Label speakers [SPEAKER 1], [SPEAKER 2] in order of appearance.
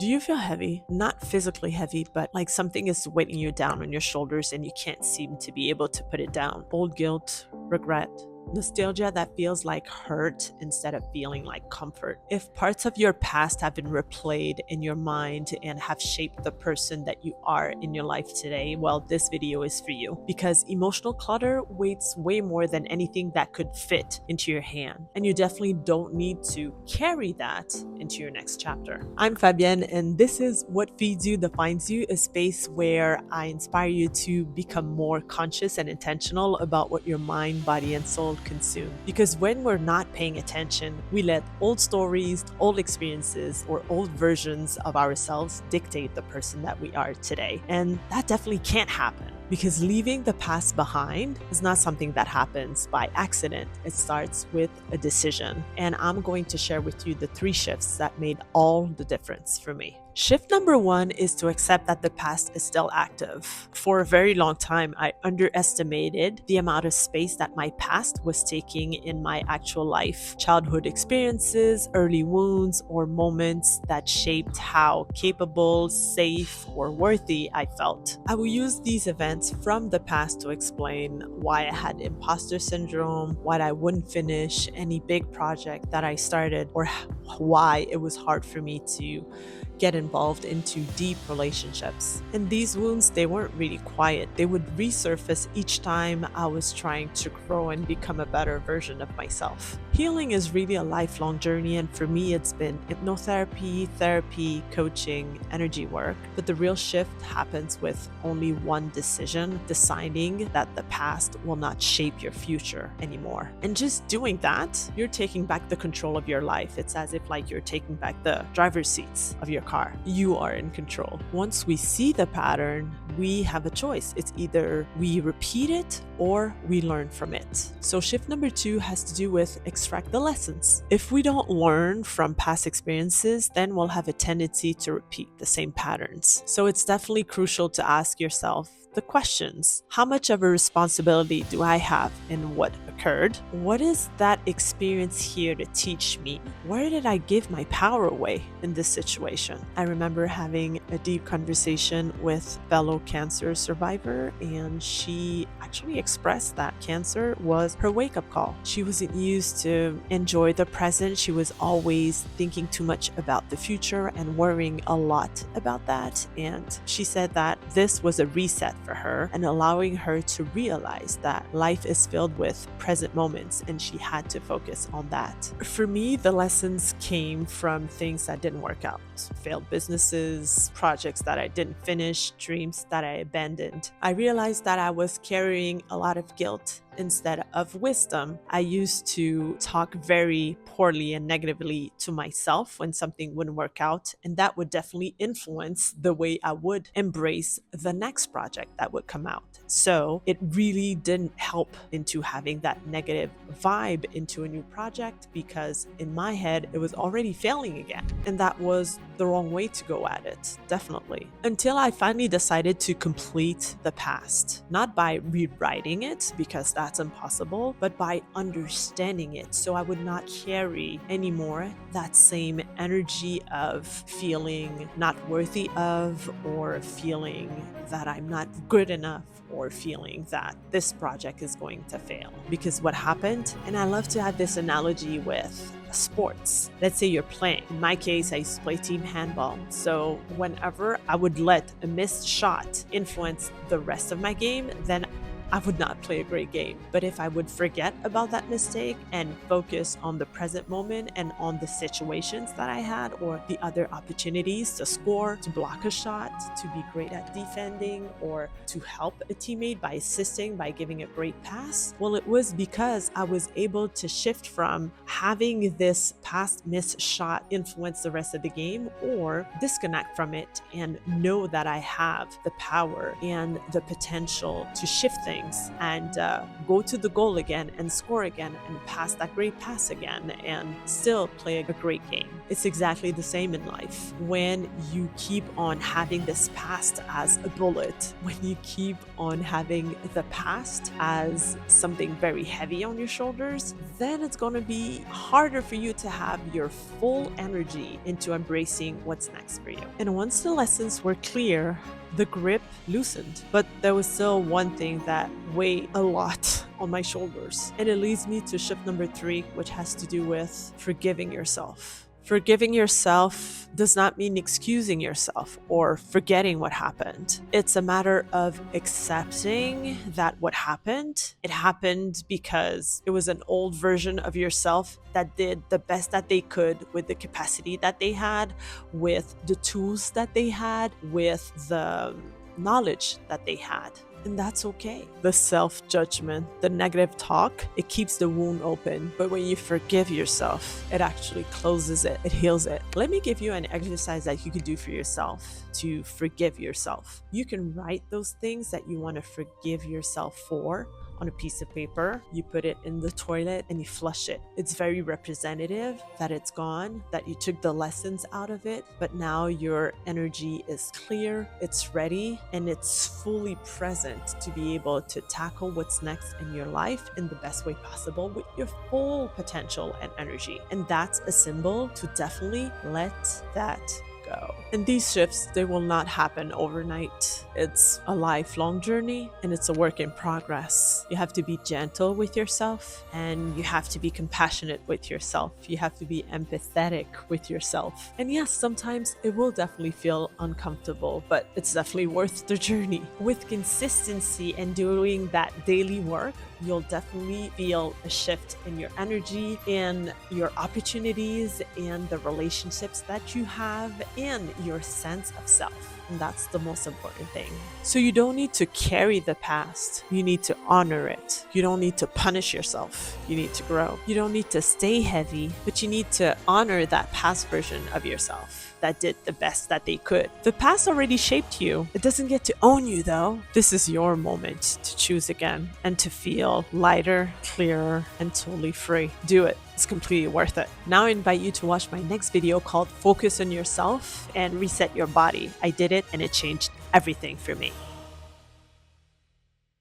[SPEAKER 1] Do you feel heavy? Not physically heavy, but like something is weighting you down on your shoulders and you can't seem to be able to put it down. Old guilt, regret, nostalgia that feels like hurt instead of feeling like comfort. If parts of your past have been replayed in your mind and have shaped the person that you are in your life today, well, this video is for you because emotional clutter weighs way more than anything that could fit into your hand. And you definitely don't need to carry that into your next chapter. I'm Fabienne, and this is What Feeds You Defines You, a space where I inspire you to become more conscious and intentional about what your mind, body, and soul consume. Because when we're not paying attention, we let old stories, old experiences, or old versions of ourselves dictate the person that we are today. And that definitely can't happen. Because leaving the past behind is not something that happens by accident. It starts with a decision. And I'm going to share with you the 3 shifts that made all the difference for me. Shift number 1 is to accept that the past is still active. For a very long time, I underestimated the amount of space that my past was taking in my actual life. Childhood experiences, early wounds, or moments that shaped how capable, safe, or worthy I felt. I will use these events from the past to explain why I had imposter syndrome, why I wouldn't finish any big project that I started, or why it was hard for me to get involved into deep relationships. And these wounds, they weren't really quiet. They would resurface each time I was trying to grow and become a better version of myself. Healing is really a lifelong journey, and for me, it's been hypnotherapy, therapy, coaching, energy work. But the real shift happens with only one decision, deciding that the past will not shape your future anymore. And just doing that, you're taking back the control of your life. It's as if like you're taking back the driver's seats of your car. You are in control. Once we see the pattern, we have a choice. It's either we repeat it or we learn from it. So shift number 2 has to do with extract the lessons. If we don't learn from past experiences, then we'll have a tendency to repeat the same patterns. So it's definitely crucial to ask yourself the questions. How much of a responsibility do I have in what occurred? What is that experience here to teach me? Where did I give my power away in this situation? I remember having a deep conversation with fellow cancer survivor, and she actually expressed that cancer was her wake-up call. She wasn't used to enjoy the present. She was always thinking too much about the future and worrying a lot about that. And she said that this was a reset for her and allowing her to realize that life is filled with present moments and she had to focus on that. For me, the lessons came from things that didn't work out. Failed businesses, projects that I didn't finish, dreams that I abandoned. I realized that I was carrying a lot of guilt instead of wisdom. I used to talk very poorly and negatively to myself when something wouldn't work out, and that would definitely influence the way I would embrace the next project that would come out. So it really didn't help into having that negative vibe into a new project because in my head, it was already failing again. And that was the wrong way to go at it, definitely. Until I finally decided to complete the past, not by rewriting it, because that's impossible, but by understanding it. So I would not carry anymore that same energy of feeling not worthy of, or feeling that I'm not good enough, or feeling that this project is going to fail. Because what happened, and I love to have this analogy with sports. Let's say you're playing. In my case, I used to play team handball. So whenever I would let a missed shot influence the rest of my game, then I would not play a great game. But if I would forget about that mistake and focus on the present moment and on the situations that I had or the other opportunities to score, to block a shot, to be great at defending, or to help a teammate by assisting, by giving a great pass, well, it was because I was able to shift from having this past missed shot influence the rest of the game or disconnect from it and know that I have the power and the potential to shift things things and go to the goal again and score again and pass that great pass again and still play a great game. It's exactly the same in life. When you keep on having this past as a bullet, when you keep on having the past as something very heavy on your shoulders, then it's going to be harder for you to have your full energy into embracing what's next for you. And once the lessons were clear, the grip loosened, but there was still one thing that weighed a lot on my shoulders. And it leads me to shift number 3, which has to do with forgiving yourself. Forgiving yourself does not mean excusing yourself or forgetting what happened. It's a matter of accepting that what happened, it happened because it was an old version of yourself that did the best that they could with the capacity that they had, with the tools that they had, with the knowledge that they had. And that's okay. The self-judgment, the negative talk, it keeps the wound open. But when you forgive yourself, it actually closes it, it heals it. Let me give you an exercise that you can do for yourself to forgive yourself. You can write those things that you want to forgive yourself for on a piece of paper. You put it in the toilet and you flush it. It's very representative that it's gone, that you took the lessons out of it, but now your energy is clear, it's ready, and it's fully present to be able to tackle what's next in your life in the best way possible with your full potential and energy. And that's a symbol to definitely let that go. And these shifts, they will not happen overnight. It's a lifelong journey and it's a work in progress. You have to be gentle with yourself and you have to be compassionate with yourself. You have to be empathetic with yourself. And yes, sometimes it will definitely feel uncomfortable, but it's definitely worth the journey. With consistency and doing that daily work, you'll definitely feel a shift in your energy, in your opportunities, in the relationships that you have, in your sense of self. And that's the most important thing. So you don't need to carry the past. You need to honor it. You don't need to punish yourself. You need to grow. You don't need to stay heavy, but you need to honor that past version of yourself that did the best that they could. The past already shaped you. It doesn't get to own you though. This is your moment to choose again and to feel lighter, clearer, and totally free. Do it. It's completely worth it. Now I invite you to watch my next video called Focus on Yourself and Reset Your Body. I did it and it changed everything for me.